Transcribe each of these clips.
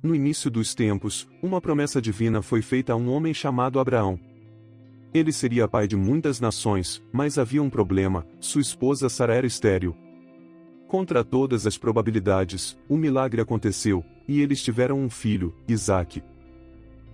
No início dos tempos, uma promessa divina foi feita a um homem chamado Abraão. Ele seria pai de muitas nações, mas havia um problema: sua esposa Sara era estéril. Contra todas as probabilidades, o milagre aconteceu, e eles tiveram um filho, Isaque.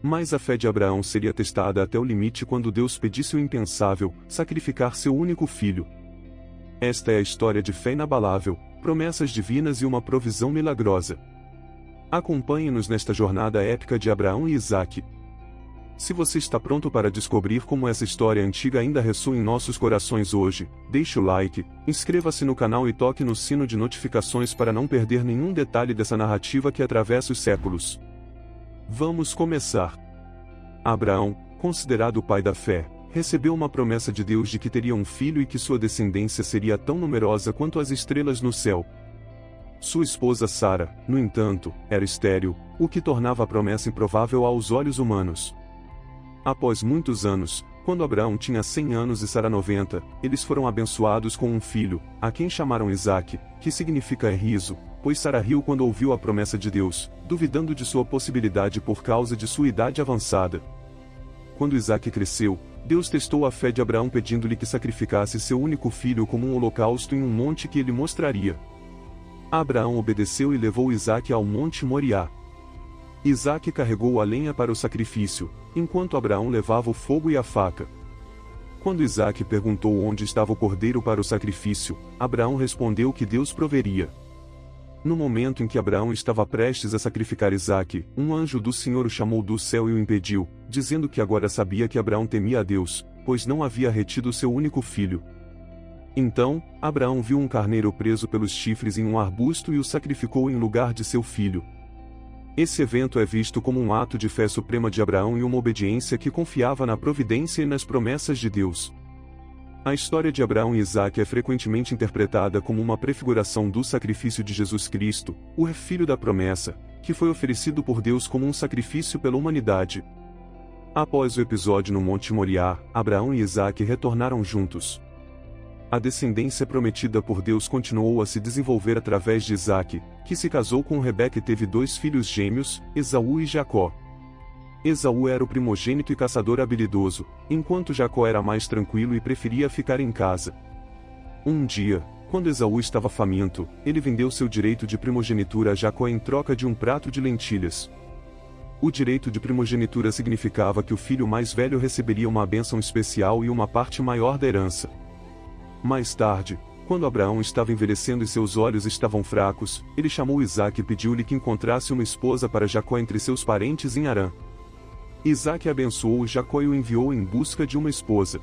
Mas a fé de Abraão seria testada até o limite quando Deus pedisse o impensável: sacrificar seu único filho. Esta é a história de fé inabalável, promessas divinas e uma provisão milagrosa. Acompanhe-nos nesta jornada épica de Abraão e Isaque. Se você está pronto para descobrir como essa história antiga ainda ressoa em nossos corações hoje, deixe o like, inscreva-se no canal e toque no sino de notificações para não perder nenhum detalhe dessa narrativa que atravessa os séculos. Vamos começar. Abraão, considerado o pai da fé, recebeu uma promessa de Deus de que teria um filho e que sua descendência seria tão numerosa quanto as estrelas no céu. Sua esposa Sara, no entanto, era estéril, o que tornava a promessa improvável aos olhos humanos. Após muitos anos, quando Abraão tinha 100 anos e Sara 90, eles foram abençoados com um filho, a quem chamaram Isaque, que significa riso, pois Sara riu quando ouviu a promessa de Deus, duvidando de sua possibilidade por causa de sua idade avançada. Quando Isaque cresceu, Deus testou a fé de Abraão pedindo-lhe que sacrificasse seu único filho como um holocausto em um monte que ele mostraria. Abraão obedeceu e levou Isaque ao monte Moriá. Isaque carregou a lenha para o sacrifício, enquanto Abraão levava o fogo e a faca. Quando Isaque perguntou onde estava o cordeiro para o sacrifício, Abraão respondeu que Deus proveria. No momento em que Abraão estava prestes a sacrificar Isaque, um anjo do Senhor o chamou do céu e o impediu, dizendo que agora sabia que Abraão temia a Deus, pois não havia retido seu único filho. Então, Abraão viu um carneiro preso pelos chifres em um arbusto e o sacrificou em lugar de seu filho. Esse evento é visto como um ato de fé suprema de Abraão e uma obediência que confiava na providência e nas promessas de Deus. A história de Abraão e Isaque é frequentemente interpretada como uma prefiguração do sacrifício de Jesus Cristo, o Filho da promessa, que foi oferecido por Deus como um sacrifício pela humanidade. Após o episódio no Monte Moriá, Abraão e Isaque retornaram juntos. A descendência prometida por Deus continuou a se desenvolver através de Isaque, que se casou com Rebeca e teve 2 filhos gêmeos, Esaú e Jacó. Esaú era o primogênito e caçador habilidoso, enquanto Jacó era mais tranquilo e preferia ficar em casa. Um dia, quando Esaú estava faminto, ele vendeu seu direito de primogenitura a Jacó em troca de um prato de lentilhas. O direito de primogenitura significava que o filho mais velho receberia uma bênção especial e uma parte maior da herança. Mais tarde, quando Abraão estava envelhecendo e seus olhos estavam fracos, ele chamou Isaque e pediu-lhe que encontrasse uma esposa para Jacó entre seus parentes em Harã. Isaque abençoou Jacó e o enviou em busca de uma esposa.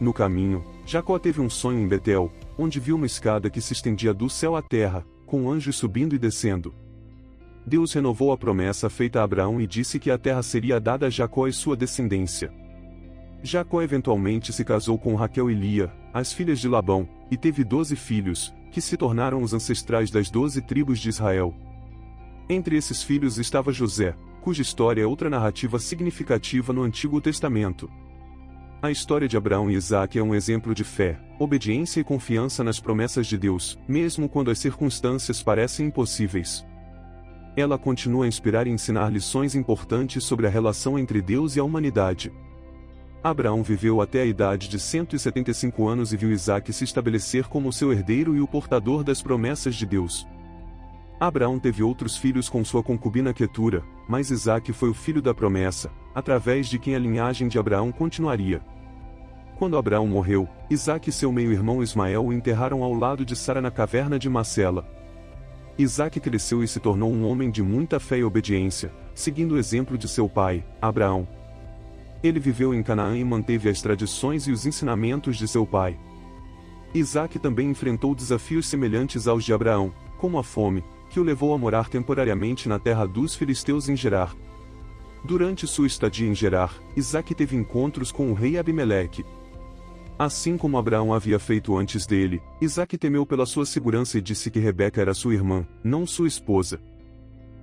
No caminho, Jacó teve um sonho em Betel, onde viu uma escada que se estendia do céu à terra, com anjos subindo e descendo. Deus renovou a promessa feita a Abraão e disse que a terra seria dada a Jacó e sua descendência. Jacó eventualmente se casou com Raquel e Lia, as filhas de Labão, e teve 12 filhos, que se tornaram os ancestrais das 12 tribos de Israel. Entre esses filhos estava José, cuja história é outra narrativa significativa no Antigo Testamento. A história de Abraão e Isaque é um exemplo de fé, obediência e confiança nas promessas de Deus, mesmo quando as circunstâncias parecem impossíveis. Ela continua a inspirar e ensinar lições importantes sobre a relação entre Deus e a humanidade. Abraão viveu até a idade de 175 anos e viu Isaque se estabelecer como seu herdeiro e o portador das promessas de Deus. Abraão teve outros filhos com sua concubina Quetura, mas Isaque foi o filho da promessa, através de quem a linhagem de Abraão continuaria. Quando Abraão morreu, Isaque e seu meio-irmão Ismael o enterraram ao lado de Sara na caverna de Macela. Isaque cresceu e se tornou um homem de muita fé e obediência, seguindo o exemplo de seu pai, Abraão. Ele viveu em Canaã e manteve as tradições e os ensinamentos de seu pai. Isaque também enfrentou desafios semelhantes aos de Abraão, como a fome, que o levou a morar temporariamente na terra dos filisteus em Gerar. Durante sua estadia em Gerar, Isaque teve encontros com o rei Abimeleque. Assim como Abraão havia feito antes dele, Isaque temeu pela sua segurança e disse que Rebeca era sua irmã, não sua esposa.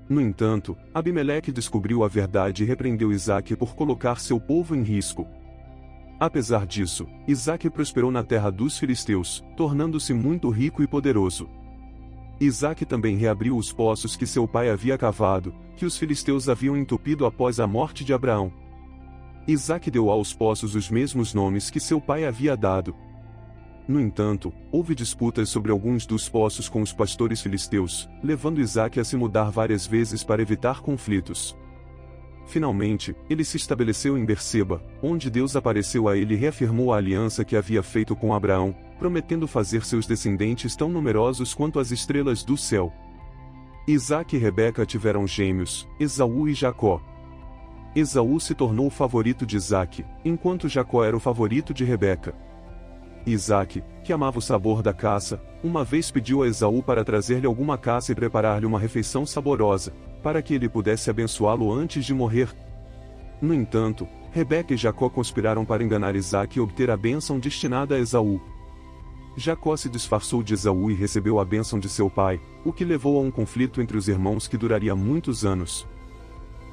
No entanto, Abimeleque descobriu a verdade e repreendeu Isaque por colocar seu povo em risco. Apesar disso, Isaque prosperou na terra dos filisteus, tornando-se muito rico e poderoso. Isaque também reabriu os poços que seu pai havia cavado, que os filisteus haviam entupido após a morte de Abraão. Isaque deu aos poços os mesmos nomes que seu pai havia dado. No entanto, houve disputas sobre alguns dos poços com os pastores filisteus, levando Isaque a se mudar várias vezes para evitar conflitos. Finalmente, ele se estabeleceu em Berseba, onde Deus apareceu a ele e reafirmou a aliança que havia feito com Abraão, prometendo fazer seus descendentes tão numerosos quanto as estrelas do céu. Isaque e Rebeca tiveram gêmeos, Esaú e Jacó. Esaú se tornou o favorito de Isaque, enquanto Jacó era o favorito de Rebeca. Isaque, que amava o sabor da caça, uma vez pediu a Esaú para trazer-lhe alguma caça e preparar-lhe uma refeição saborosa, para que ele pudesse abençoá-lo antes de morrer. No entanto, Rebeca e Jacó conspiraram para enganar Isaque e obter a bênção destinada a Esaú. Jacó se disfarçou de Esaú e recebeu a bênção de seu pai, o que levou a um conflito entre os irmãos que duraria muitos anos.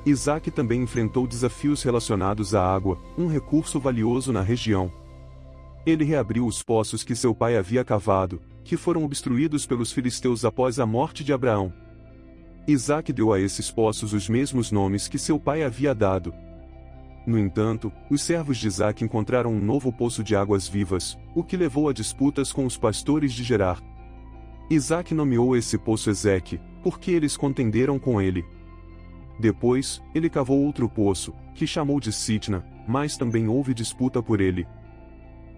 Isaque também enfrentou desafios relacionados à água, um recurso valioso na região. Ele reabriu os poços que seu pai havia cavado, que foram obstruídos pelos filisteus após a morte de Abraão. Isaque deu a esses poços os mesmos nomes que seu pai havia dado. No entanto, os servos de Isaque encontraram um novo poço de águas vivas, o que levou a disputas com os pastores de Gerar. Isaque nomeou esse poço Ezeque, porque eles contenderam com ele. Depois, ele cavou outro poço, que chamou de Sitna, mas também houve disputa por ele.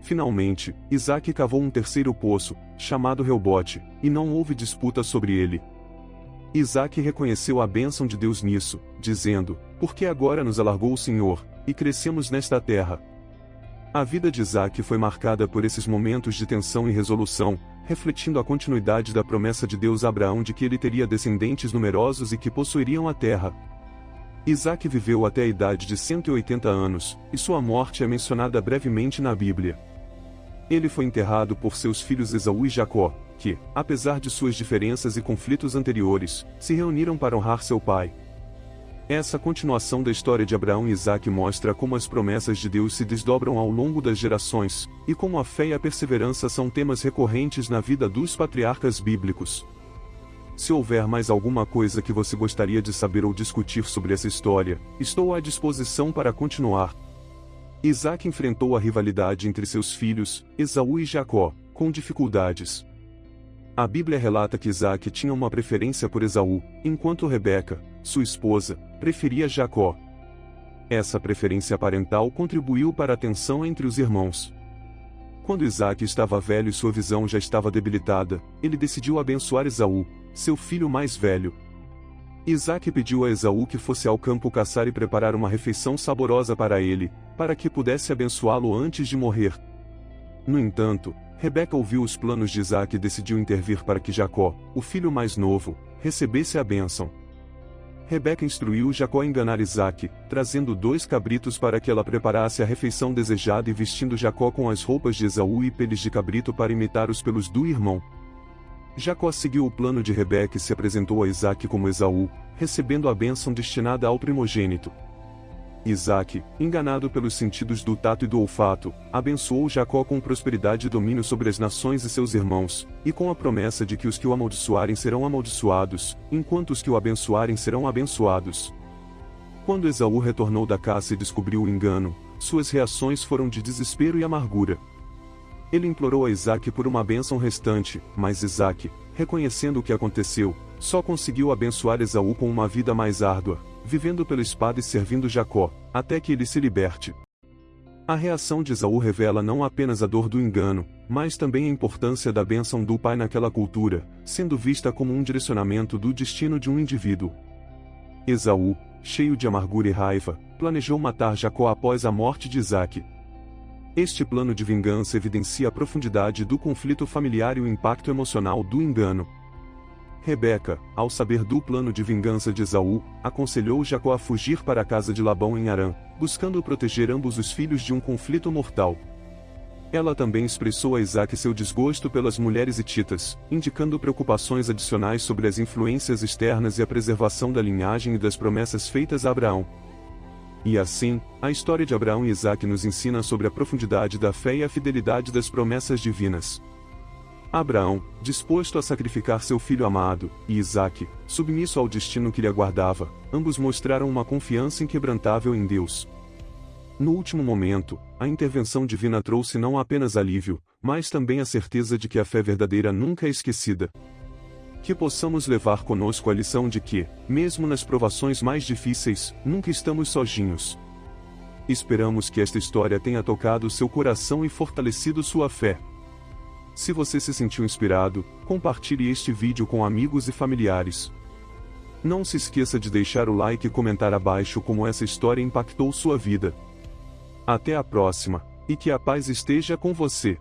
Finalmente, Isaque cavou um terceiro poço, chamado Reobote, e não houve disputa sobre ele. Isaque reconheceu a bênção de Deus nisso, dizendo: "Porque agora nos alargou o Senhor, e crescemos nesta terra." A vida de Isaque foi marcada por esses momentos de tensão e resolução, refletindo a continuidade da promessa de Deus a Abraão de que ele teria descendentes numerosos e que possuiriam a terra. Isaque viveu até a idade de 180 anos, e sua morte é mencionada brevemente na Bíblia. Ele foi enterrado por seus filhos Esaú e Jacó, que, apesar de suas diferenças e conflitos anteriores, se reuniram para honrar seu pai. Essa continuação da história de Abraão e Isaque mostra como as promessas de Deus se desdobram ao longo das gerações, e como a fé e a perseverança são temas recorrentes na vida dos patriarcas bíblicos. Se houver mais alguma coisa que você gostaria de saber ou discutir sobre essa história, estou à disposição para continuar. Isaque enfrentou a rivalidade entre seus filhos, Esaú e Jacó, com dificuldades. A Bíblia relata que Isaque tinha uma preferência por Esaú, enquanto Rebeca, sua esposa, preferia Jacó. Essa preferência parental contribuiu para a tensão entre os irmãos. Quando Isaque estava velho e sua visão já estava debilitada, ele decidiu abençoar Esaú, seu filho mais velho. Isaque pediu a Esaú que fosse ao campo caçar e preparar uma refeição saborosa para ele, para que pudesse abençoá-lo antes de morrer. No entanto, Rebeca ouviu os planos de Isaque e decidiu intervir para que Jacó, o filho mais novo, recebesse a bênção. Rebeca instruiu Jacó a enganar Isaque, trazendo 2 cabritos para que ela preparasse a refeição desejada e vestindo Jacó com as roupas de Esaú e peles de cabrito para imitar os pelos do irmão. Jacó seguiu o plano de Rebeca e se apresentou a Isaque como Esaú, recebendo a bênção destinada ao primogênito. Isaque, enganado pelos sentidos do tato e do olfato, abençoou Jacó com prosperidade e domínio sobre as nações e seus irmãos, e com a promessa de que os que o amaldiçoarem serão amaldiçoados, enquanto os que o abençoarem serão abençoados. Quando Esaú retornou da caça e descobriu o engano, suas reações foram de desespero e amargura. Ele implorou a Isaque por uma bênção restante, mas Isaque, reconhecendo o que aconteceu, só conseguiu abençoar Esaú com uma vida mais árdua, vivendo pela espada e servindo Jacó, até que ele se liberte. A reação de Esaú revela não apenas a dor do engano, mas também a importância da bênção do pai naquela cultura, sendo vista como um direcionamento do destino de um indivíduo. Esaú, cheio de amargura e raiva, planejou matar Jacó após a morte de Isaque. Este plano de vingança evidencia a profundidade do conflito familiar e o impacto emocional do engano. Rebeca, ao saber do plano de vingança de Esaú, aconselhou Jacó a fugir para a casa de Labão em Harã, buscando proteger ambos os filhos de um conflito mortal. Ela também expressou a Isaque seu desgosto pelas mulheres hititas, indicando preocupações adicionais sobre as influências externas e a preservação da linhagem e das promessas feitas a Abraão. E assim, a história de Abraão e Isaque nos ensina sobre a profundidade da fé e a fidelidade das promessas divinas. Abraão, disposto a sacrificar seu filho amado, e Isaque, submisso ao destino que lhe aguardava, ambos mostraram uma confiança inquebrantável em Deus. No último momento, a intervenção divina trouxe não apenas alívio, mas também a certeza de que a fé verdadeira nunca é esquecida. Que possamos levar conosco a lição de que, mesmo nas provações mais difíceis, nunca estamos sozinhos. Esperamos que esta história tenha tocado seu coração e fortalecido sua fé. Se você se sentiu inspirado, compartilhe este vídeo com amigos e familiares. Não se esqueça de deixar o like e comentar abaixo como essa história impactou sua vida. Até a próxima, e que a paz esteja com você.